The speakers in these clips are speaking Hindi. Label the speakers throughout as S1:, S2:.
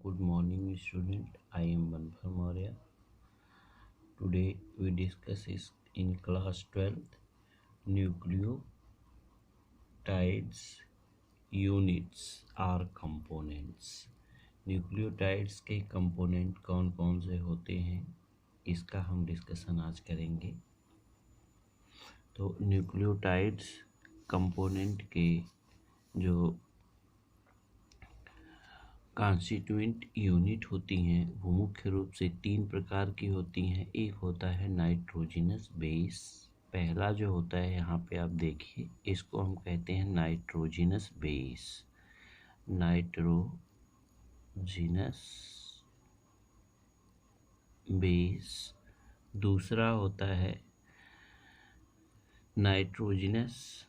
S1: Good morning, student. I am Banfar Maurya. Today we discuss is in class 12th nucleotides units or components. Nucleotides के कंपोनेंट कौन कौन से होते हैं इसका हम डिस्कशन आज करेंगे। तो न्यूक्लियोटाइड्स कंपोनेंट के जो कॉन्स्टिट्यूएंट यूनिट होती हैं वो मुख्य रूप से तीन प्रकार की होती हैं। एक होता है नाइट्रोजनस बेस। पहला जो होता है यहाँ पे आप देखिए, इसको हम कहते हैं नाइट्रोजनस बेस, नाइट्रोजनस बेस। दूसरा होता है नाइट्रोजनस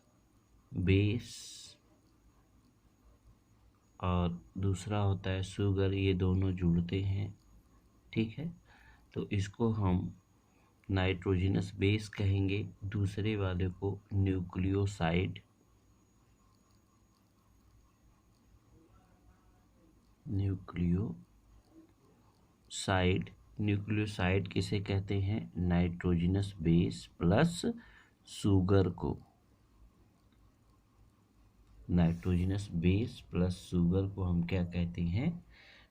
S1: बेस और दूसरा होता है शुगर। ये दोनों जुड़ते हैं, ठीक है। तो इसको हम नाइट्रोजनस बेस कहेंगे, दूसरे वाले को न्यूक्लियोसाइड। न्यूक्लियोसाइड किसे कहते हैं? नाइट्रोजनस बेस प्लस शुगर को। नाइट्रोजनस बेस प्लस शुगर को हम क्या कहते हैं?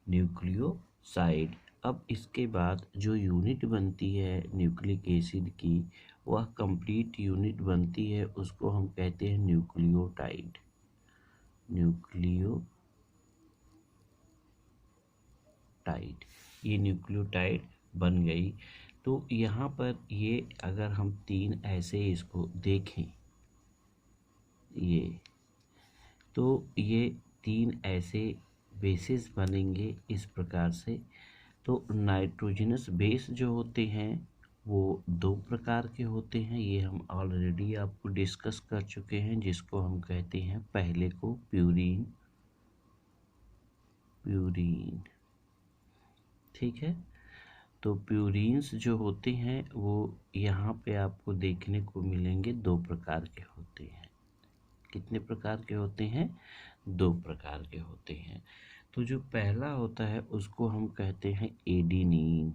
S1: न्यूक्लियोसाइड। अब इसके बाद जो यूनिट बनती है न्यूक्लिक एसिड की, वह कंप्लीट यूनिट बनती है, उसको हम कहते हैं न्यूक्लियोटाइड। ये न्यूक्लियोटाइड बन गई। तो यहाँ पर ये अगर हम तीन ऐसे इसको देखें, तो ये तीन ऐसे बेसिस बनेंगे इस प्रकार से। तो नाइट्रोजनस बेस जो होते हैं वो दो प्रकार के होते हैं, ये हम ऑलरेडी आपको डिस्कस कर चुके हैं, जिसको हम कहते हैं पहले को प्यूरीन, ठीक है। तो प्यूरीन्स जो होते हैं वो यहाँ पे आपको देखने को मिलेंगे, दो प्रकार के होते हैं। कितने प्रकार के होते हैं? दो प्रकार के होते हैं। तो जो पहला होता है उसको हम कहते हैं एडिनिन।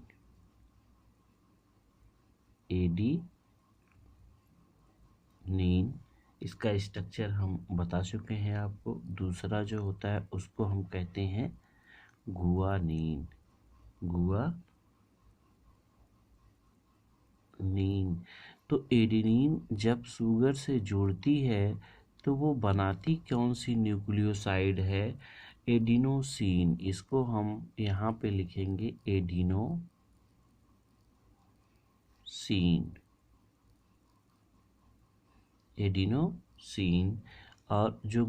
S1: इसका स्ट्रक्चर हम बता चुके हैं आपको। दूसरा जो होता है उसको हम कहते हैं गुआनिन। तो एडेनिन जब शुगर से जुड़ती है तो वो बनाती कौन सी न्यूक्लियोसाइड है? एडिनोसिन। इसको हम यहाँ पे लिखेंगे एडिनोसिन। और जो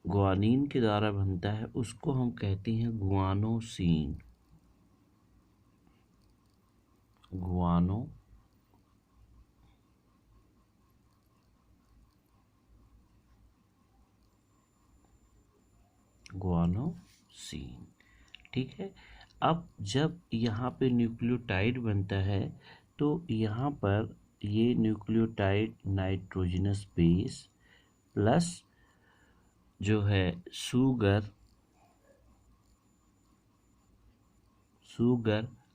S1: गुआनिन के द्वारा बनता है उसको हम कहते हैं गुआनोसिन। गुआनोसिन, ठीक है। अब जब यहाँ पे न्यूक्लियोटाइड बनता है तो यहाँ पर ये न्यूक्लियोटाइड नाइट्रोजनस बेस प्लस जो है शुगर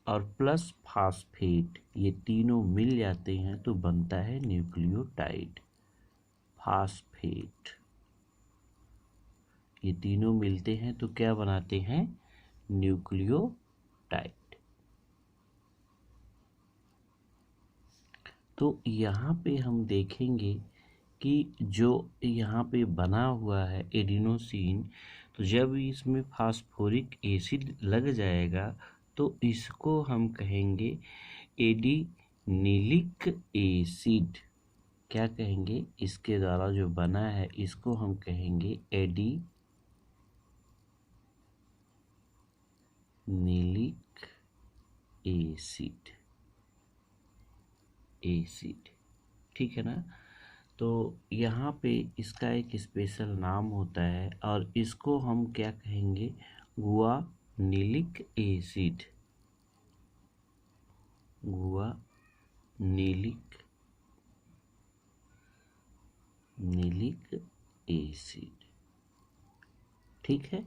S1: और प्लस फास्फेट, ये तीनों मिल जाते हैं तो बनता है न्यूक्लियोटाइड। फास्फेट, ये तीनों मिलते हैं तो क्या बनाते हैं? न्यूक्लियोटाइड। तो यहाँ पे हम देखेंगे कि जो यहाँ पे बना हुआ है एडिनोसिन, तो जब इसमें फास्फोरिक एसिड लग जाएगा तो इसको हम कहेंगे एडिनिलिक एसिड। क्या कहेंगे? इसके द्वारा जो बना है इसको हम कहेंगे एडिनिलिक एसिड, ठीक है ना। तो यहाँ पे इसका एक स्पेशल नाम होता है और इसको हम क्या कहेंगे? गुआनिलिक एसिड। गुआनिलिक एसिड, ठीक है।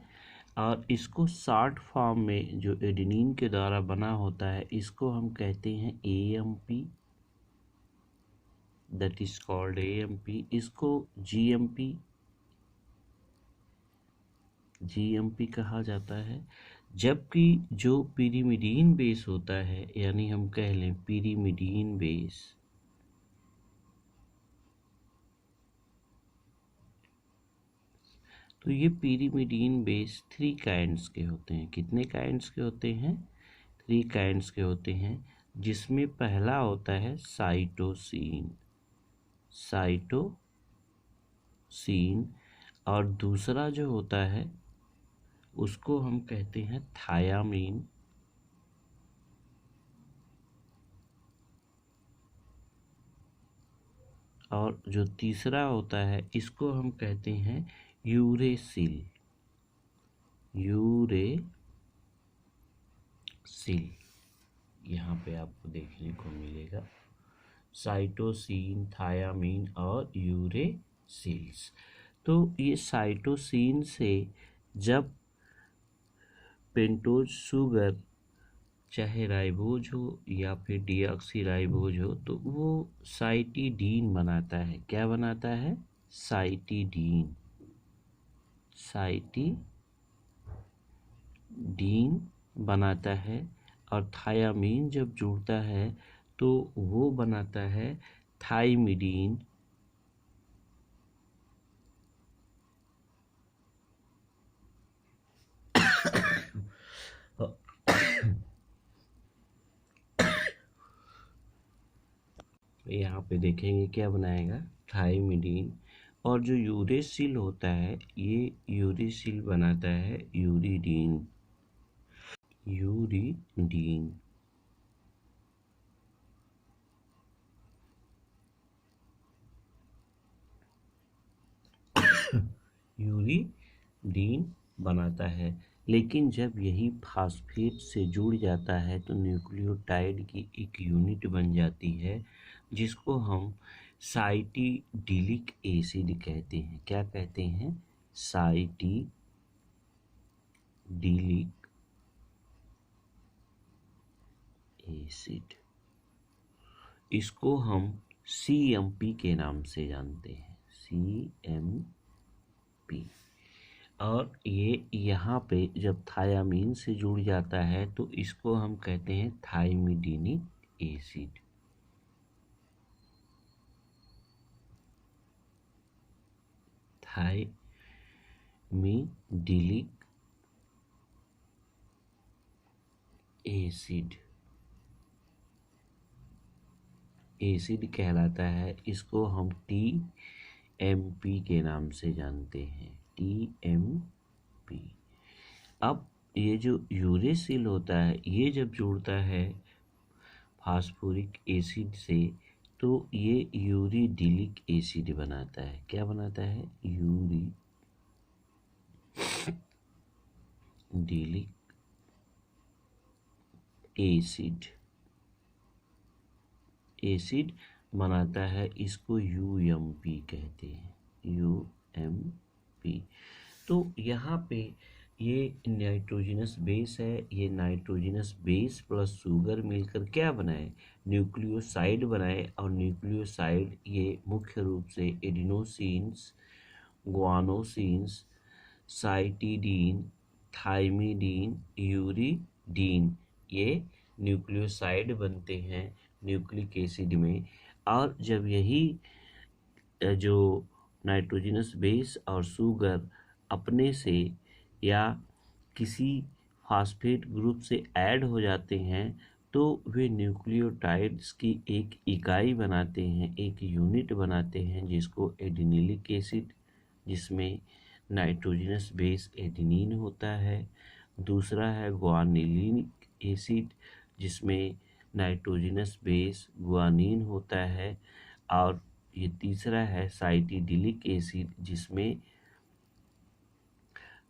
S1: और इसको शॉर्ट फॉर्म में जो एडेनिन के द्वारा बना होता है इसको हम कहते हैं AMP, that is called AMP। इसको GMP कहा जाता है। जबकि जो पिरिमिडीन बेस होता है, यानी हम कह लें पिरिमिडीन बेस, तो ये पिरिमिडीन बेस 3 काइंड्स के होते हैं। कितने काइंड्स के होते हैं? 3 काइंड्स के होते हैं, जिसमें पहला होता है साइटोसिन, और दूसरा जो होता है उसको हम कहते हैं थायामीन, और जो तीसरा होता है इसको हम कहते हैं यूरेसिल। यहाँ पे आपको देखने को मिलेगा साइटोसिन, थायामीन और यूरेसिल्स। तो ये साइटोसिन से जब पेंटोज शुगर, चाहे राइबोज हो या फिर डीऑक्सीराइबोज हो, तो वो साइटिडीन बनाता है। क्या बनाता है? साइटिडीन बनाता है। और थायामीन जब जुड़ता है तो वो बनाता है थाइमिडीन, यहाँ पे देखेंगे क्या बनाएगा, थाइमिडीन। और जो यूरेसिल होता है, ये यूरेसिल बनाता है यूरिडीन। यूरिडीन बनाता है। लेकिन जब यही फास्फेट से जुड़ जाता है तो न्यूक्लियोटाइड की एक यूनिट बन जाती है, जिसको हम साइटिडिलिक एसिड कहते हैं। क्या कहते हैं? Cytidylic acid. इसको हम CMP के नाम से जानते हैं, CMP। और ये यहाँ पे जब थायामीन से जुड़ जाता है तो इसको हम कहते हैं थाइमिडीनिक एसिड। थाइमिडिलिक एसिड कहलाता है। इसको हम TMP के नाम से जानते हैं, TMP। अब ये जो यूरेसिल होता है, ये जब जुड़ता है फास्फोरिक एसिड से तो ये यूरिडिलिक एसिड बनाता है। क्या बनाता है? यूरिडिलिक एसिड बनाता है। इसको UMP कहते हैं, UMP। तो यहाँ पे ये नाइट्रोजनस बेस है। ये नाइट्रोजनस बेस प्लस शुगर मिलकर क्या बनाए? न्यूक्लियोसाइड बनाए। और न्यूक्लियोसाइड ये मुख्य रूप से एडिनोसिन्स, ग्वानोसिन्स, साइटिडीन, थाइमिडीन, यूरिडीन, ये न्यूक्लियोसाइड बनते हैं न्यूक्लिक एसिड में। और जब यही जो नाइट्रोजनस बेस और शुगर अपने से या किसी फास्फेट ग्रुप से ऐड हो जाते हैं तो वे न्यूक्लियोटाइड्स की एक इकाई बनाते हैं, एक यूनिट बनाते हैं, जिसको एडिनिलिक एसिड, जिसमें नाइट्रोजनस बेस एडिनिन होता है। दूसरा है ग्वानिलिक एसिड, जिसमें नाइट्रोजनस बेस ग्वानिन होता है। और ये तीसरा है साइटिडिलिक एसिड, जिसमें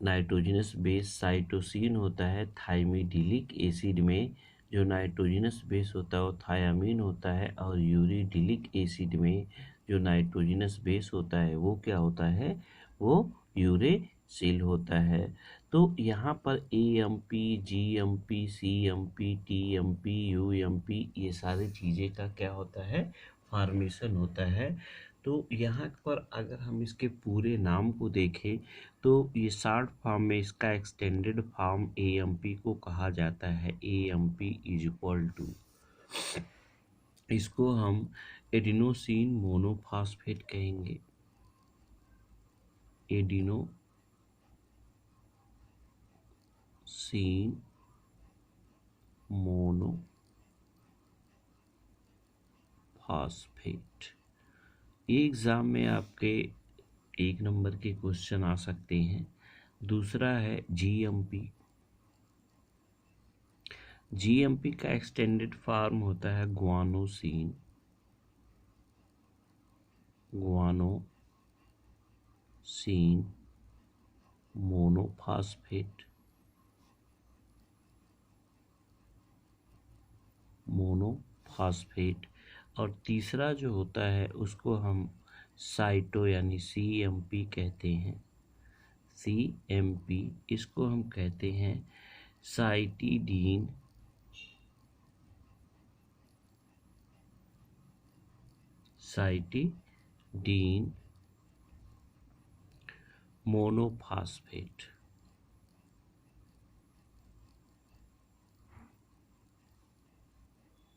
S1: नाइट्रोजनस बेस साइटोसिन होता है। थाइमिडिलिक एसिड में जो नाइट्रोजनस बेस होता है वो थायामीन होता है। और यूरिडिलिक एसिड में जो नाइट्रोजनस बेस होता है वो क्या होता है? वो यूरेसिल होता है। तो यहाँ पर AMP, GMP, CMP, TMP, UMP ये सारी चीज़ें का क्या होता है, फॉर्मेशन होता है। तो यहाँ पर अगर हम इसके पूरे नाम को देखें तो ये शॉर्ट फॉर्म में इसका एक्सटेंडेड फॉर्म AMP को कहा जाता है। AMP इज इक्वल टू, इसको हम एडिनोसिन मोनोफॉस्फेट कहेंगे। एडिनोसिन मोनोफॉस्फेट, ये एग्ज़ाम में आपके 1 नंबर के क्वेश्चन आ सकते हैं। दूसरा है GMP। GMP का एक्सटेंडेड फॉर्म होता है ग्वानोसिन मोनोफॉस्फेट। और तीसरा जो होता है उसको हम साइटो यानी CMP कहते हैं। CMP इसको हम कहते हैं साइटिडीन मोनोफॉस्फेट।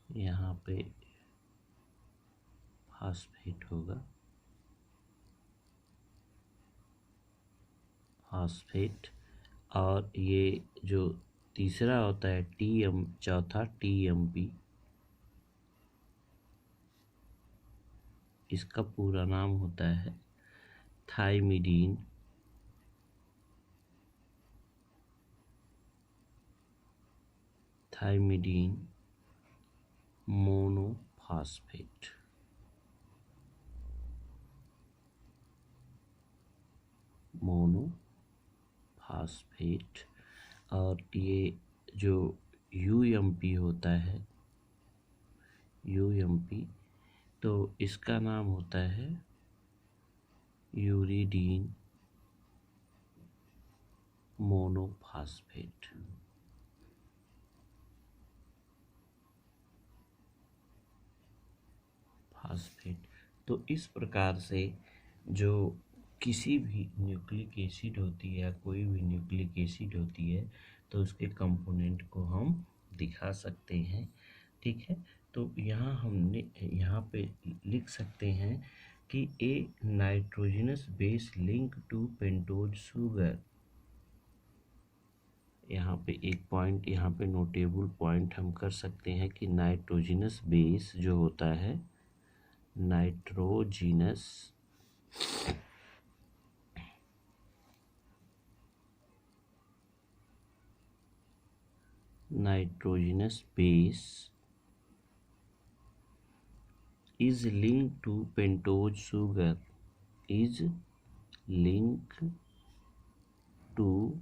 S1: यहाँ पे फॉस्फेट होगा, फॉस्फेट। और ये जो तीसरा होता है चौथा TMP, इसका पूरा नाम होता है थाइमिडीन मोनोफॉस्फेट। और ये जो UMP होता है, UMP, तो इसका नाम होता है यूरिडीन मोनोफॉस्फेट। तो इस प्रकार से जो किसी भी न्यूक्लिक एसिड होती है या कोई भी न्यूक्लिक एसिड होती है तो उसके कंपोनेंट को हम दिखा सकते हैं। ठीक है, तो यहाँ पे लिख सकते हैं कि a nitrogenous base link to pentose sugar. यहाँ पे एक पॉइंट, यहाँ पे नोटेबल पॉइंट हम कर सकते हैं कि नाइट्रोजनस बेस जो होता है, nitrogenous base is linked to pentose sugar, is linked to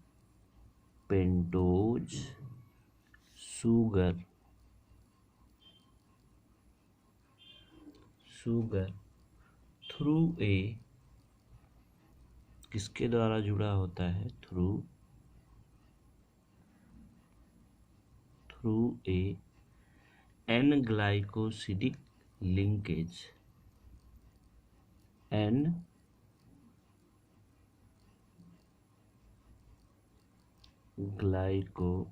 S1: pentose sugar through a, किसके द्वारा जुड़ा होता है, through a an glycosidic linkage, an glycosidic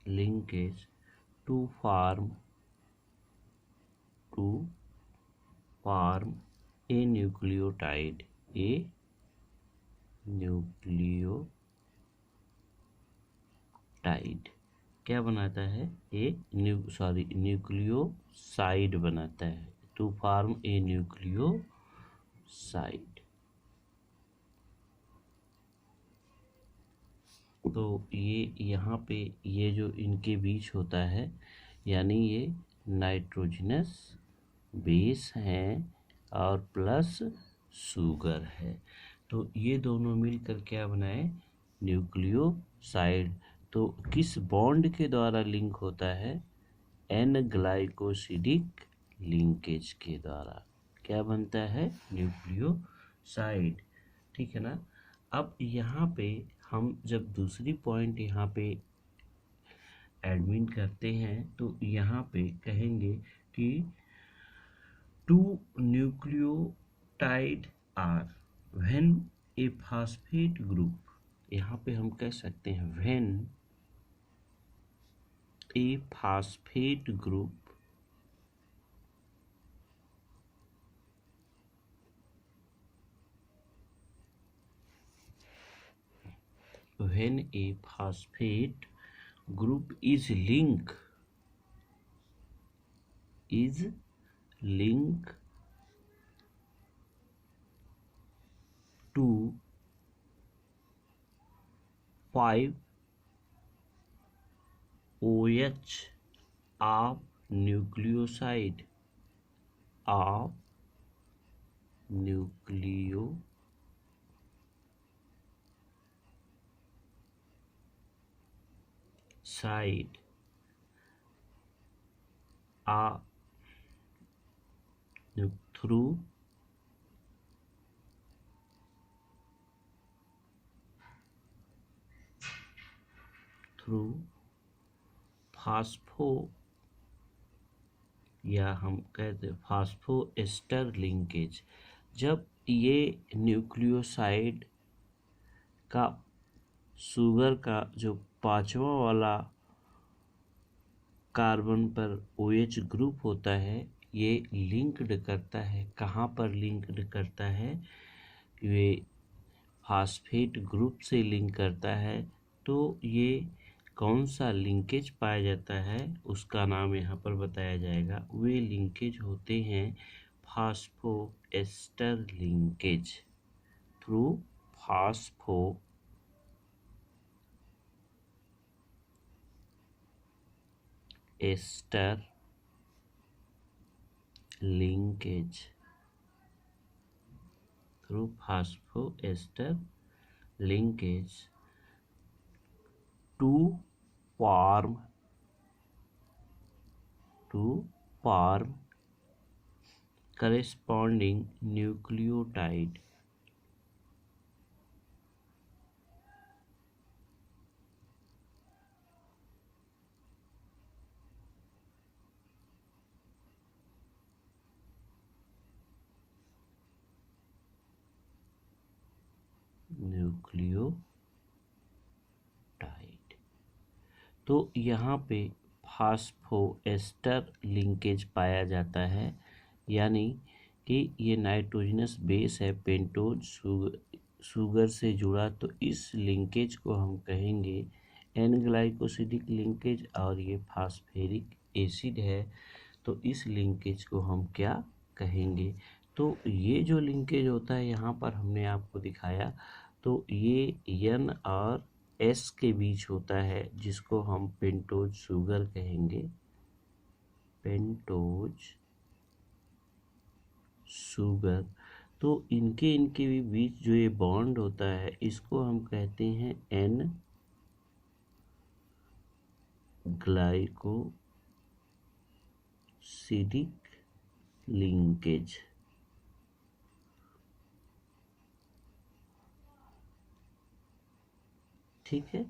S1: linkage to form a nucleotide, क्या बनाता है, न्यूक्लियोसाइड बनाता है, टू फॉर्म ए न्यूक्लियोसाइड। तो ये यहाँ पे ये जो इनके बीच होता है, यानी ये नाइट्रोजनस बेस है और प्लस शुगर है, तो ये दोनों मिलकर क्या बनाए, न्यूक्लियोसाइड। तो किस बॉन्ड के द्वारा लिंक होता है? एन ग्लाइकोसिडिक लिंकेज के द्वारा क्या बनता है? न्यूक्लियोसाइड। ठीक है ना। अब यहाँ पे हम जब दूसरी पॉइंट यहाँ पे एडमिट करते हैं तो यहाँ पे कहेंगे कि two nucleotide are when a phosphate group, यहाँ पे हम कह सकते हैं when a phosphate group when a phosphate group is linked to 5 OH of nucleoside through phospho, या हम कहते हैं फास्फोएस्टर लिंकेज। जब ये न्यूक्लियोसाइड का शुगर का जो 5वां वाला कार्बन पर OH ग्रुप होता है, ये लिंक्ड करता है, कहाँ पर लिंक्ड करता है? ये फास्फेट ग्रुप से लिंक करता है। तो ये कौन सा लिंकेज पाया जाता है उसका नाम यहाँ पर बताया जाएगा। वे लिंकेज होते हैं फास्फोएस्टर linkage, through फास्फोएस्टर linkage, through phosphoester linkage to form corresponding nucleotide तो यहाँ पे फास्फोएस्टर लिंकेज पाया जाता है, यानी कि ये नाइट्रोजनस बेस है पेंटोज शुगर से जुड़ा, तो इस लिंकेज को हम कहेंगे एन ग्लाइकोसिडिक लिंकेज। और ये फास्फेरिक एसिड है, तो इस लिंकेज को हम क्या कहेंगे? तो ये जो लिंकेज होता है यहाँ पर हमने आपको दिखाया, तो ये N और S के बीच होता है, जिसको हम पेंटोज शुगर कहेंगे, पेंटोज शुगर। तो इनके भी बीच जो ये बॉन्ड होता है, इसको हम कहते हैं N ग्लाइकोसिडिक लिंकेज। ठीक है।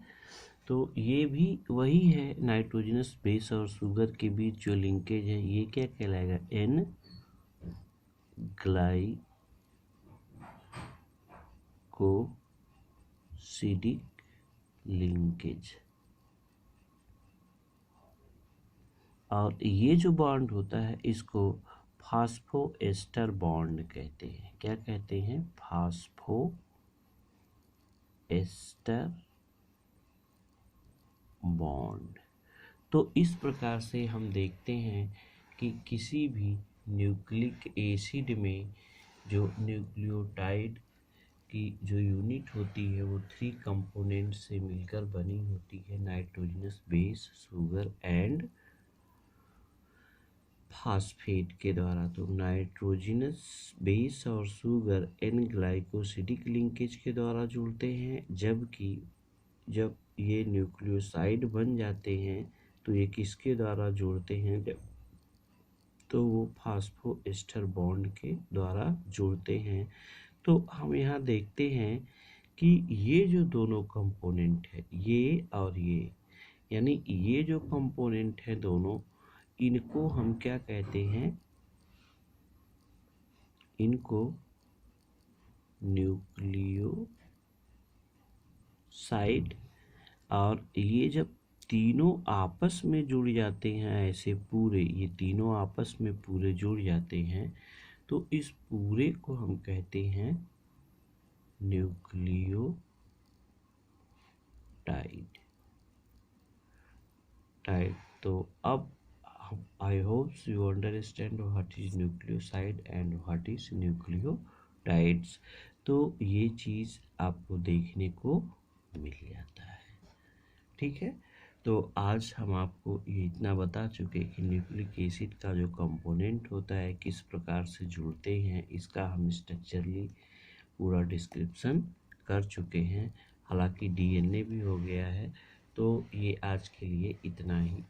S1: तो ये भी वही है, नाइट्रोजनस बेस और शुगर के बीच जो लिंकेज है, ये क्या कहलाएगा? An glycosidic linkage. और ये जो बॉन्ड होता है, इसको फास्फोएस्टर बॉन्ड कहते हैं। क्या कहते हैं? फास्फोएस्टर बॉन्ड। तो इस प्रकार से हम देखते हैं कि किसी भी न्यूक्लिक एसिड में जो न्यूक्लियोटाइड की जो यूनिट होती है, वो 3 कंपोनेंट से मिलकर बनी होती है, nitrogenous base, sugar and phosphate के द्वारा। तो नाइट्रोजनस बेस और शुगर एन ग्लाइकोसिडिक लिंकेज के द्वारा जुड़ते हैं, जबकि जब ये न्यूक्लियोसाइड बन जाते हैं तो ये किसके द्वारा जुड़ते हैं, तो वो फास्फोएस्टर बॉन्ड के द्वारा जुड़ते हैं। तो हम यहाँ देखते हैं कि ये जो दोनों कंपोनेंट है, ये और ये, यानी ये जो कंपोनेंट है दोनों, इनको हम क्या कहते हैं, इनको न्यूक्लियोसाइड। और ये जब तीनों आपस में जुड़ जाते हैं, ऐसे पूरे ये तीनों आपस में पूरे जुड़ जाते हैं, तो इस पूरे को हम कहते हैं न्यूक्लियोटाइड। तो अब I hope you understand what is nucleoside and what is nucleotides. तो ये चीज़ आपको देखने को मिल जाता है, ठीक है। तो आज हम आपको ये इतना बता चुके कि न्यूक्लिक एसिड का जो कंपोनेंट होता है किस प्रकार से जुड़ते हैं, इसका हम स्ट्रक्चरली पूरा डिस्क्रिप्शन कर चुके हैं। हालांकि डीएनए भी हो गया है। तो ये आज के लिए इतना ही।